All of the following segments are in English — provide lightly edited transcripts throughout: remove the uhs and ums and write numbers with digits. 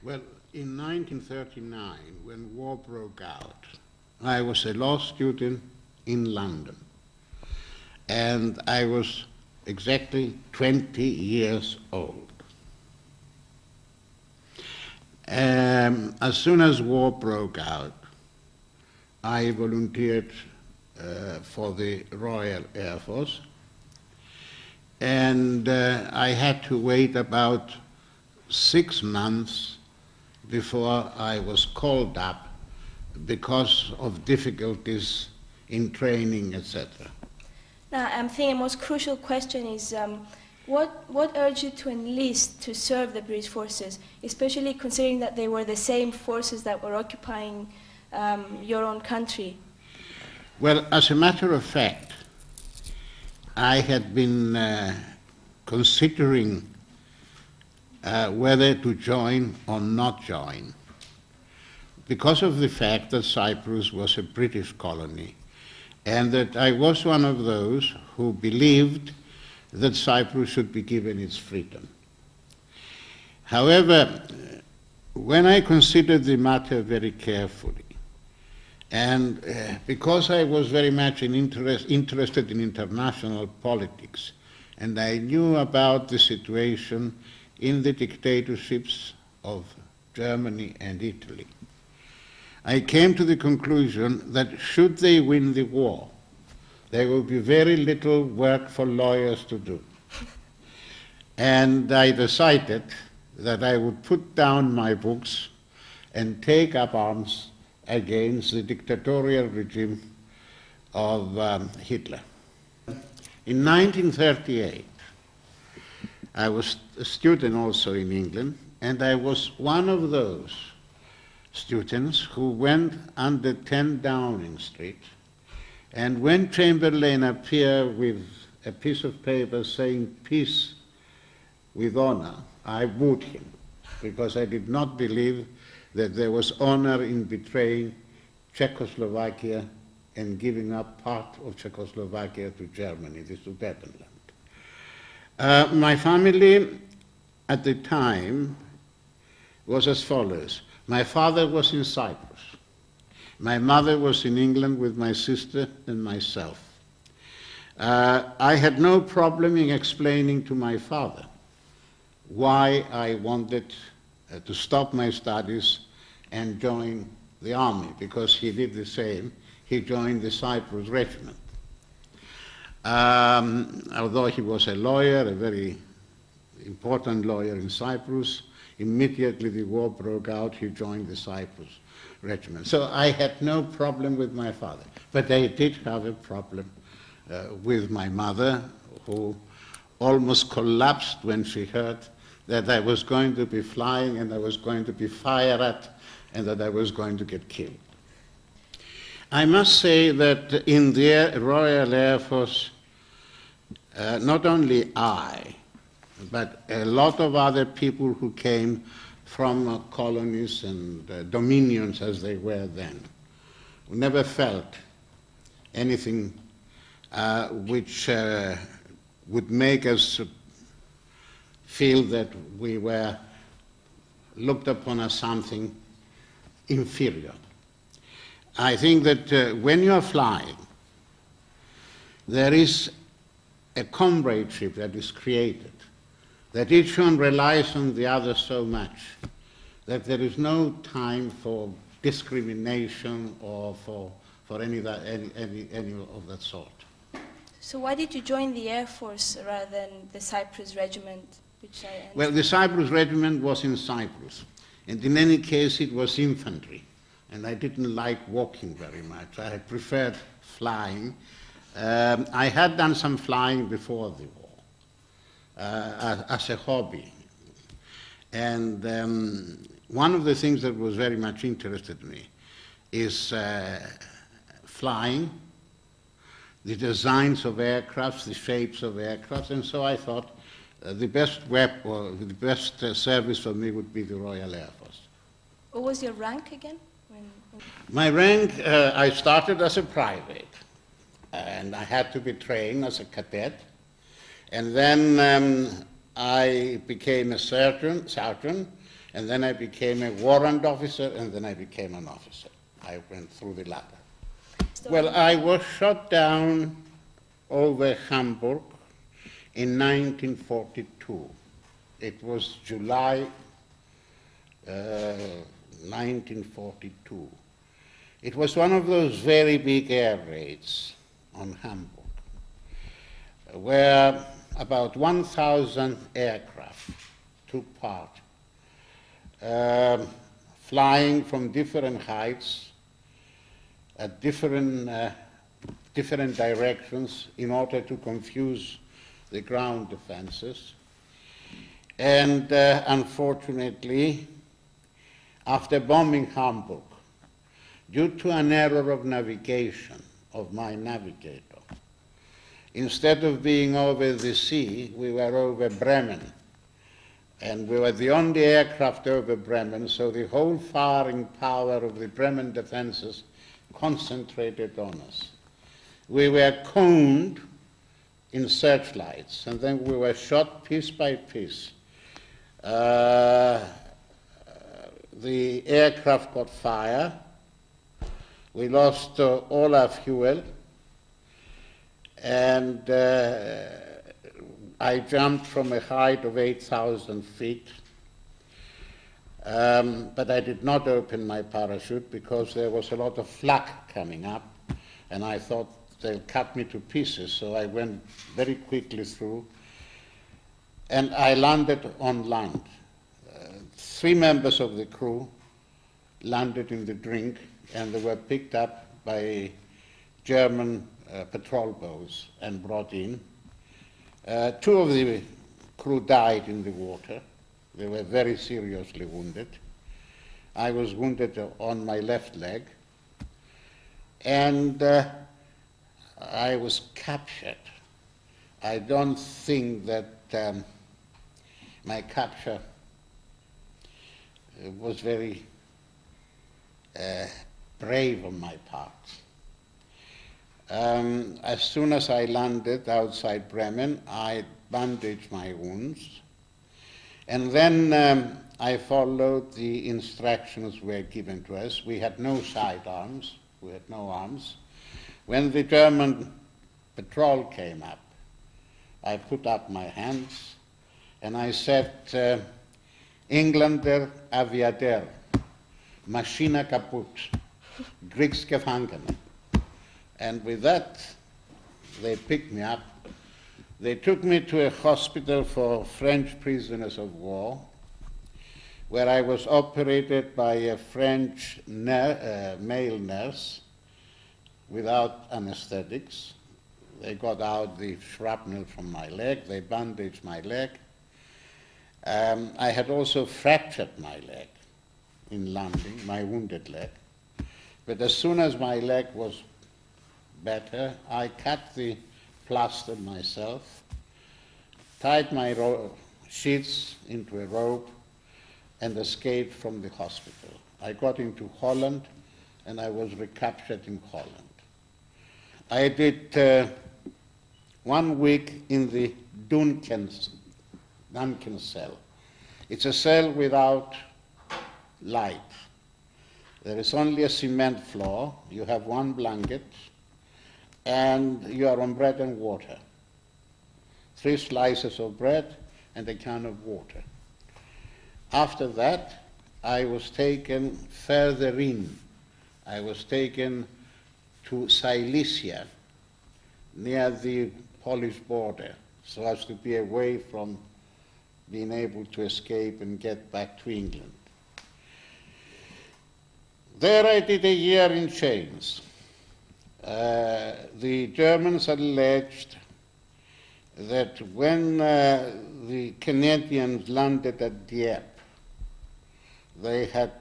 Well, in 1939, when war broke out, I was a law student in London, and I was exactly 20 years old. As soon as war broke out, I volunteered for the Royal Air Force, and I had to wait about 6 months before I was called up because of difficulties in training, etc. Now, I think the most crucial question is what urged you to enlist to serve the British forces, especially considering that they were the same forces that were occupying your own country? Well, as a matter of fact, I had been considering whether to join or not join, because of the fact that Cyprus was a British colony, and that I was one of those who believed that Cyprus should be given its freedom. However, when I considered the matter very carefully, and because I was very much interested in international politics, and I knew about the situation in the dictatorships of Germany and Italy, I came to the conclusion that should they win the war, there will be very little work for lawyers to do. And I decided that I would put down my books and take up arms against the dictatorial regime of Hitler. In 1938, I was a student also in England, and I was one of those students who went under 10 Downing Street, and when Chamberlain appeared with a piece of paper saying peace with honor, I booed him, because I did not believe that there was honor in betraying Czechoslovakia and giving up part of Czechoslovakia to Germany, the Sudetenland. My family at the time was as follows. My father was in Cyprus. My mother was in England with my sister and myself. I had no problem in explaining to my father why I wanted to stop my studies and join the army, because he did the same. He joined the Cyprus regiment. Although he was a lawyer, a very important lawyer in Cyprus, immediately the war broke out, he joined the Cyprus regiment. So I had no problem with my father, but I did have a problem with my mother, who almost collapsed when she heard that I was going to be flying and I was going to be fired at and that I was going to get killed. I must say that in the Royal Air Force, not only I, but a lot of other people who came from colonies and dominions as they were then, who never felt anything which would make us feel that we were looked upon as something inferior. I think that when you are flying, there is a comradeship that is created, that each one relies on the other so much that there is no time for discrimination or for any of that sort. So why did you join the Air Force rather than the Cyprus regiment? Well, the Cyprus regiment was in Cyprus, and in any case it was infantry, and I didn't like walking very much. I preferred flying. I had done some flying before the war as a hobby, and one of the things that was very much interested me is flying, the designs of aircrafts, the shapes of aircrafts, and so I thought the best the best service for me would be the Royal Air Force. What was your rank again? My rank, I started as a private, and I had to be trained as a cadet, and then I became a sergeant, and then I became a warrant officer, and then I became an officer. I went through the ladder. Well, I was shot down over Hamburg in 1942. It was July 1942. It was one of those very big air raids on Hamburg, where about 1,000 aircraft took part, flying from different heights at different directions in order to confuse the ground defenses. And unfortunately, after bombing Hamburg, due to an error of navigation of my navigator, instead of being over the sea, we were over Bremen. And we were the only aircraft over Bremen, so the whole firing power of the Bremen defenses concentrated on us. We were coned in searchlights, and then we were shot piece by piece. The aircraft caught fire. We lost all our fuel, and I jumped from a height of 8,000 feet, but I did not open my parachute because there was a lot of flak coming up, and I thought they'll cut me to pieces, so I went very quickly through, and I landed on land. 3 members of the crew landed in the drink, and they were picked up by German patrol boats and brought in. 2 of the crew died in the water. They were very seriously wounded. I was wounded on my left leg, and I was captured. I don't think that my capture was very brave on my part. As soon as I landed outside Bremen, I bandaged my wounds, and then I followed the instructions were given to us. We had no sidearms, we had no arms. When the German patrol came up, I put up my hands and I said, Engländer Aviateur, Maschine kaputt, Kriegsgefangene. And with that, they picked me up. They took me to a hospital for French prisoners of war, where I was operated by a French male nurse without anesthetics. They got out the shrapnel from my leg, they bandaged my leg. I had also fractured my leg in landing, my wounded leg. But as soon as my leg was better, I cut the plaster myself, tied my sheets into a rope, and escaped from the hospital. I got into Holland, and I was recaptured in Holland. I did 1 week in the Duncan cell. It's a cell without light. There is only a cement floor. You have 1 blanket, and you are on bread and water. 3 slices of bread and a can of water. After that, I was taken further in. I was taken to Silesia, near the Polish border, so as to be away from being able to escape and get back to England. There I did a year in chains. The Germans alleged that when the Canadians landed at Dieppe, they had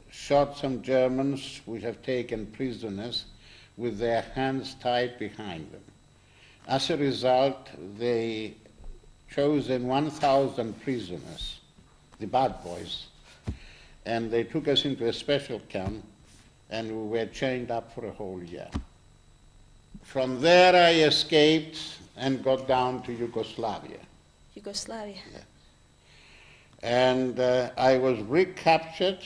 shot some Germans which have taken prisoners with their hands tied behind them. As a result, they chosen 1,000 prisoners, the bad boys, and they took us into a special camp, and we were chained up for a whole year. From there I escaped and got down to Yugoslavia. Yugoslavia. Yeah. and I was recaptured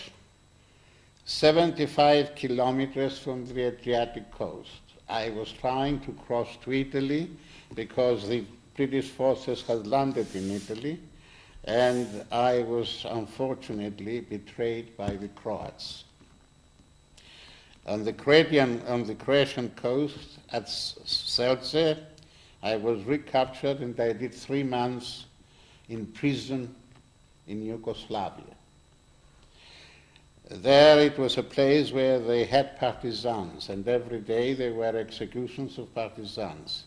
75 kilometers from the Adriatic coast. I was trying to cross to Italy because the British forces had landed in Italy, and I was unfortunately betrayed by the Croats. On the Croatian coast at Selce, I was recaptured and I did 3 months in prison in Yugoslavia. There it was a place where they had partisans, and every day there were executions of partisans.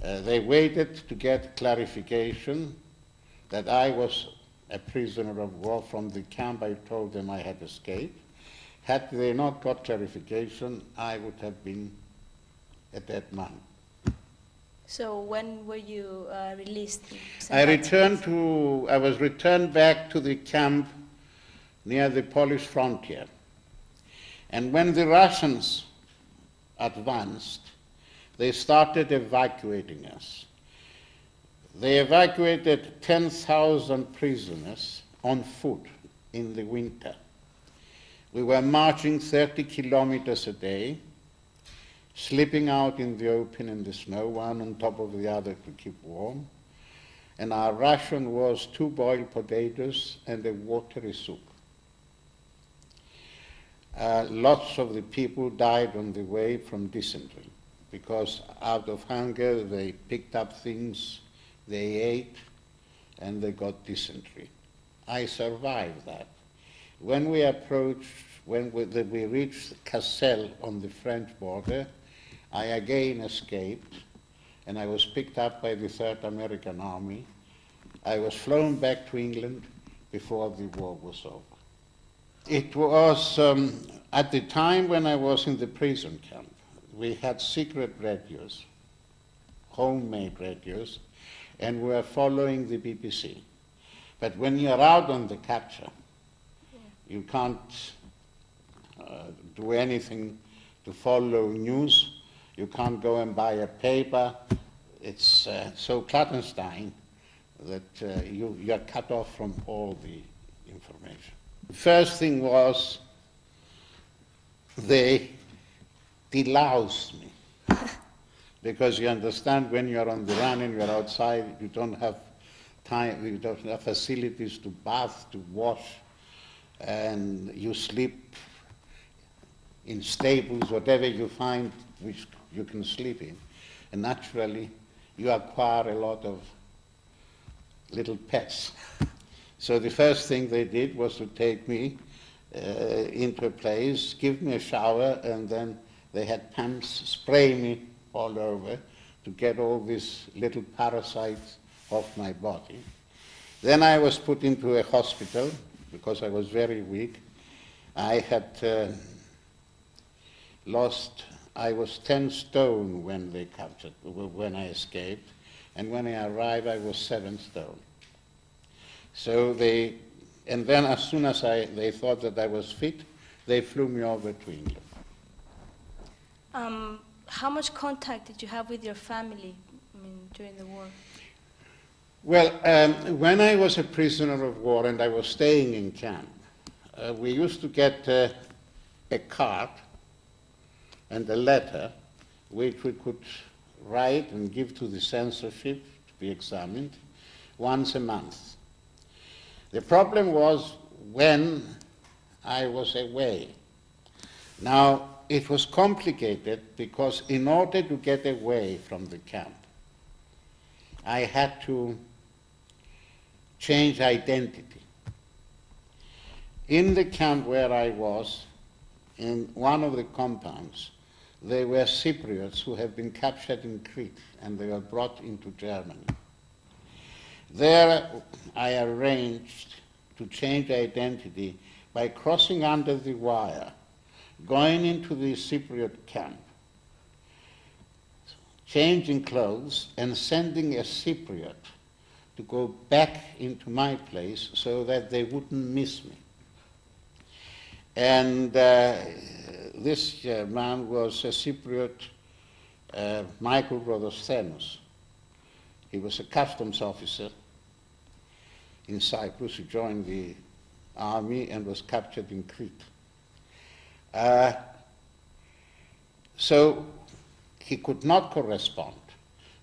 They waited to get clarification that I was a prisoner of war from the camp. I told them I had escaped. Had they not got clarification, I would have been a dead man. So when were you released? I was returned back to the camp near the Polish frontier. And when the Russians advanced, they started evacuating us. They evacuated 10,000 prisoners on foot in the winter. We were marching 30 kilometers a day, sleeping out in the open in the snow, one on top of the other to keep warm. And our ration was 2 boiled potatoes and a watery soup. Lots of the people died on the way from dysentery because out of hunger they picked up things, they ate, and they got dysentery. I survived that. When we reached Cassel on the French border, I again escaped, and I was picked up by the 3rd American Army. I was flown back to England before the war was over. It was at the time when I was in the prison camp. We had secret radios, homemade radios, and we were following the BBC. But when you're out on the capture, you can't do anything to follow news. You can't go and buy a paper. It's so clandestine that you're cut off from all the information. The first thing was they deloused me. Because you understand, when you're on the run and you're outside, you don't have time, you don't have facilities to bath, to wash, and you sleep in stables, whatever you find which you can sleep in. And naturally, you acquire a lot of little pets. So the first thing they did was to take me into a place, give me a shower, and then they had pumps spray me all over to get all these little parasites off my body. Then I was put into a hospital because I was very weak. I had I was 10 stone when they captured, when I escaped, and when I arrived I was 7 stone. So and then as soon as they thought that I was fit, they flew me over to England. How much contact did you have with your family during the war? Well, when I was a prisoner of war and I was staying in camp, we used to get a card and a letter which we could write and give to the censorship to be examined once a month. The problem was when I was away. Now, it was complicated because in order to get away from the camp, I had to change identity. In the camp where I was, in one of the compounds, there were Cypriots who had been captured in Crete and they were brought into Germany. There I arranged to change identity by crossing under the wire, going into the Cypriot camp, changing clothes and sending a Cypriot to go back into my place so that they wouldn't miss me. And this man was a Cypriot, Michael Rodosthenos. He was a customs officer, in Cyprus. He joined the army and was captured in Crete. So he could not correspond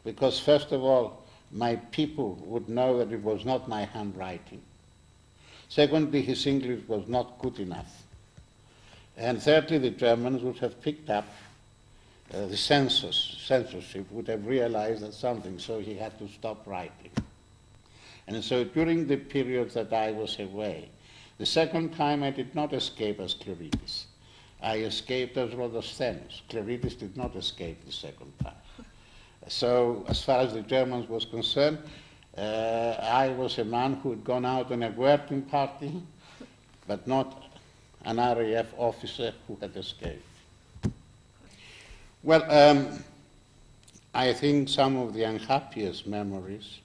because, first of all, my people would know that it was not my handwriting. Secondly, his English was not good enough. And thirdly, the Germans would have picked up the censorship would have realized that something, so he had to stop writing. And so during the period that I was away, the second time I did not escape as Κληρίδης. I escaped as Rhodosthenes. Κληρίδης did not escape the second time. So as far as the Germans was concerned, I was a man who had gone out on a working party, but not an RAF officer who had escaped. Well, I think some of the unhappiest memories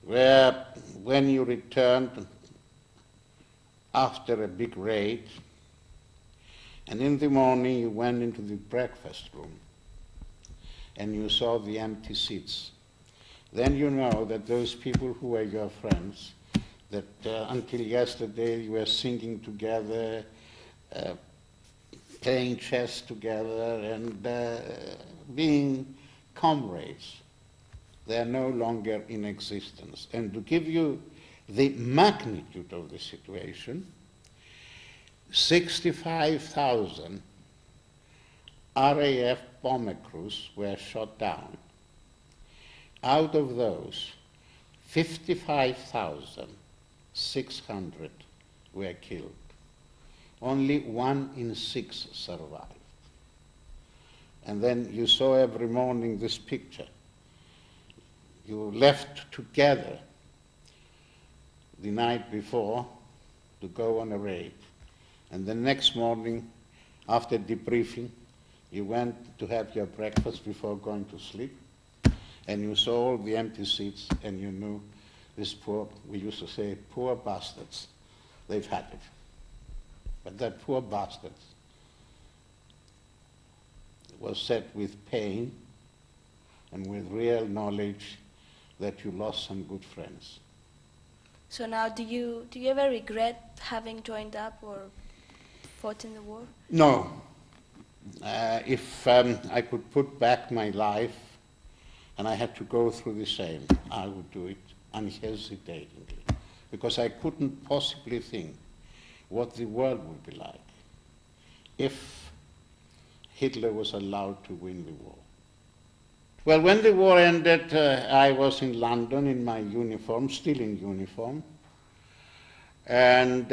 were when you returned after a big raid, and in the morning you went into the breakfast room and you saw the empty seats. Then you know that those people who were your friends, that until yesterday you were singing together, playing chess together, and being comrades, they are no longer in existence. And to give you the magnitude of the situation, 65,000 RAF bomber crews were shot down. Out of those, 55,600 were killed. Only 1 in 6 survived. And then you saw every morning this picture. You left together the night before to go on a raid. And the next morning, after debriefing, you went to have your breakfast before going to sleep, and you saw all the empty seats, and you knew this poor, we used to say, poor bastards, they've had it. But that poor bastards was said with pain and with real knowledge that you lost some good friends. So now, do you ever regret having joined up or fought in the war? No. If I could put back my life and I had to go through the same, I would do it unhesitatingly, because I couldn't possibly think what the world would be like if Hitler was allowed to win the war. Well, when the war ended, I was in London in my uniform, still in uniform, and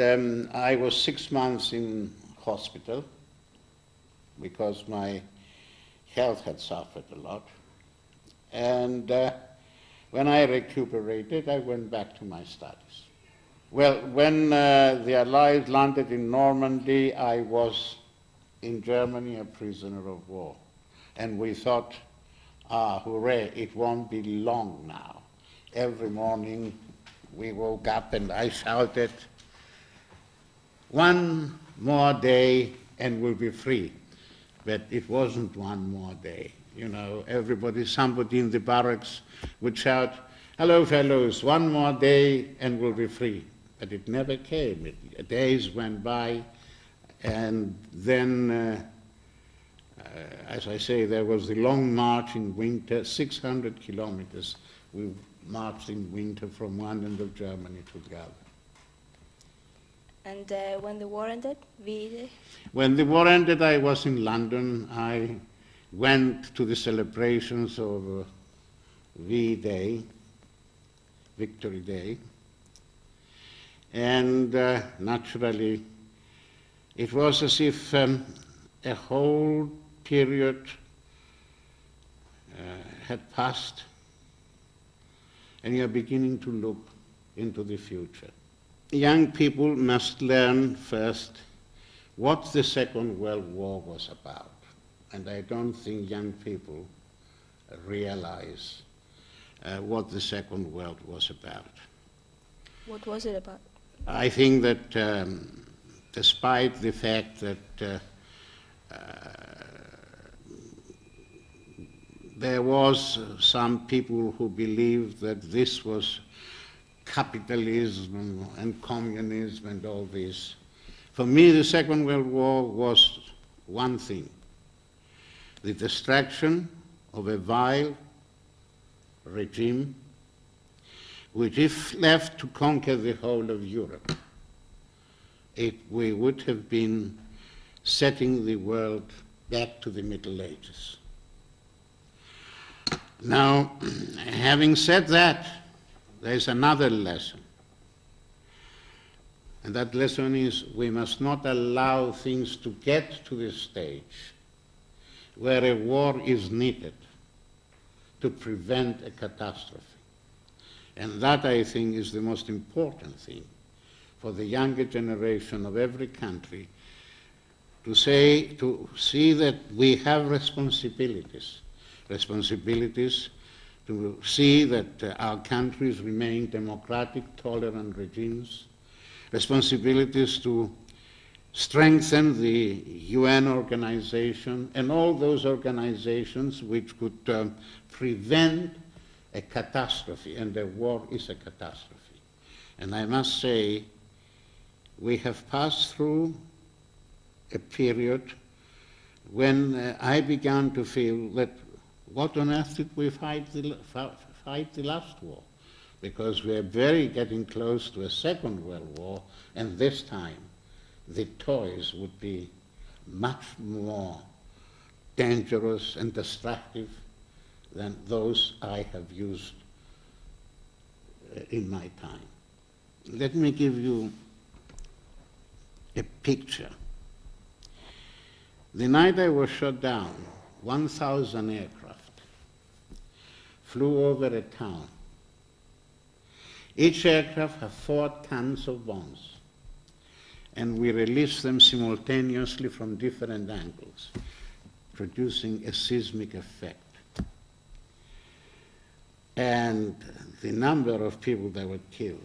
I was 6 months in hospital because my health had suffered a lot. And when I recuperated, I went back to my studies. Well, when the Allies landed in Normandy, I was in Germany a prisoner of war. And we thought, hooray, it won't be long now. Every morning we woke up and I shouted, "One more day and we'll be free." But it wasn't one more day. You know, somebody in the barracks would shout, "Hello, fellows, one more day and we'll be free." But it never came. Days went by, and then, as I say, there was the long march in winter, 600 kilometers. We marched in winter from one end of Germany to the other. And when the war ended, V-Day? When the war ended, I was in London. I went to the celebrations of V-Day, Victory Day, and naturally it was as if a whole period had passed and you're beginning to look into the future. Young people must learn first what the Second World War was about. And I don't think young people realize what the Second World was about. What was it about? I think that despite the fact that there was some people who believed that this was capitalism and communism and all this. For me, the Second World War was one thing: the destruction of a vile regime which, if left to conquer the whole of Europe, we would have been setting the world back to the Middle Ages. Now, having said that, there's another lesson. And that lesson is we must not allow things to get to the stage where a war is needed to prevent a catastrophe. And that, I think, is the most important thing for the younger generation of every country, to see that we have responsibilities to see that our countries remain democratic, tolerant regimes, responsibilities to strengthen the UN organization and all those organizations which could prevent a catastrophe, and a war is a catastrophe. And I must say, we have passed through a period when I began to feel that what on earth did we fight the last war? Because we are very getting close to a Second World War, and this time the toys would be much more dangerous and destructive than those I have used in my time. Let me give you a picture. The night I was shot down, 1,000 aircraft flew over a town. Each aircraft had 4 tons of bombs, and we released them simultaneously from different angles, producing a seismic effect. And the number of people that were killed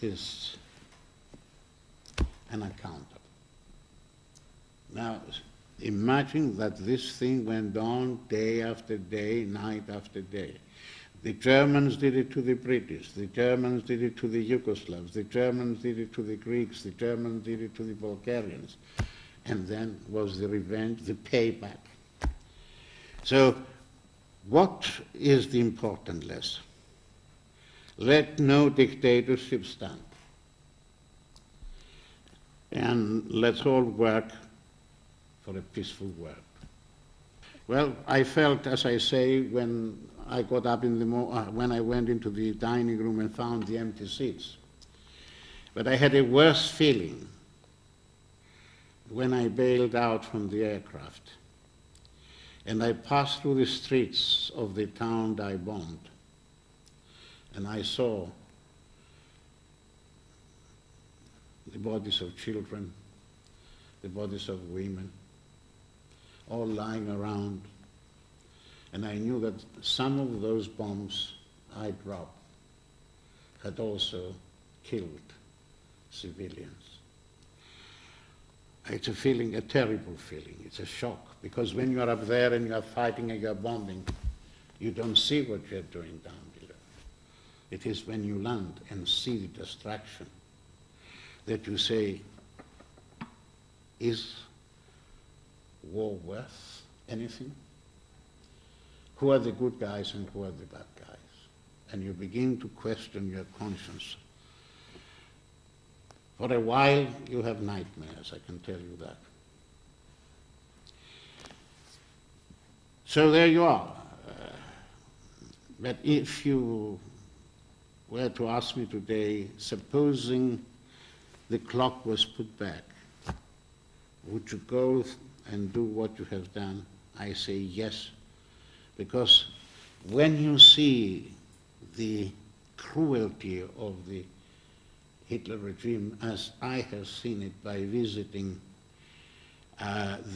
is unaccountable. Now, imagine that this thing went on day after day, night after day. The Germans did it to the British, the Germans did it to the Yugoslavs, the Germans did it to the Greeks, the Germans did it to the Bulgarians. And then was the revenge, the payback. So, what is the important lesson? Let no dictatorship stand. And let's all work for a peaceful world. Well, I felt, as I say, when I got up in the when I went into the dining room and found the empty seats. But I had a worse feeling when I bailed out from the aircraft and I passed through the streets of the town I bombed, and I saw the bodies of children, the bodies of women, all lying around. And I knew that some of those bombs I dropped had also killed civilians. It's a feeling, a terrible feeling. It's a shock, because when you're up there and you're fighting and you're bombing, you don't see what you're doing down below. It is when you land and see the destruction that you say, is war worth anything? Who are the good guys and who are the bad guys? And you begin to question your conscience. For a while, you have nightmares, I can tell you that. So there you are. But if you were to ask me today, supposing the clock was put back, would you go and do what you have done? I say yes, because when you see the cruelty of the Hitler regime, as I have seen it by visiting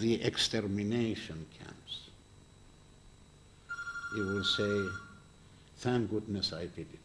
the extermination camps, you will say, thank goodness I did it.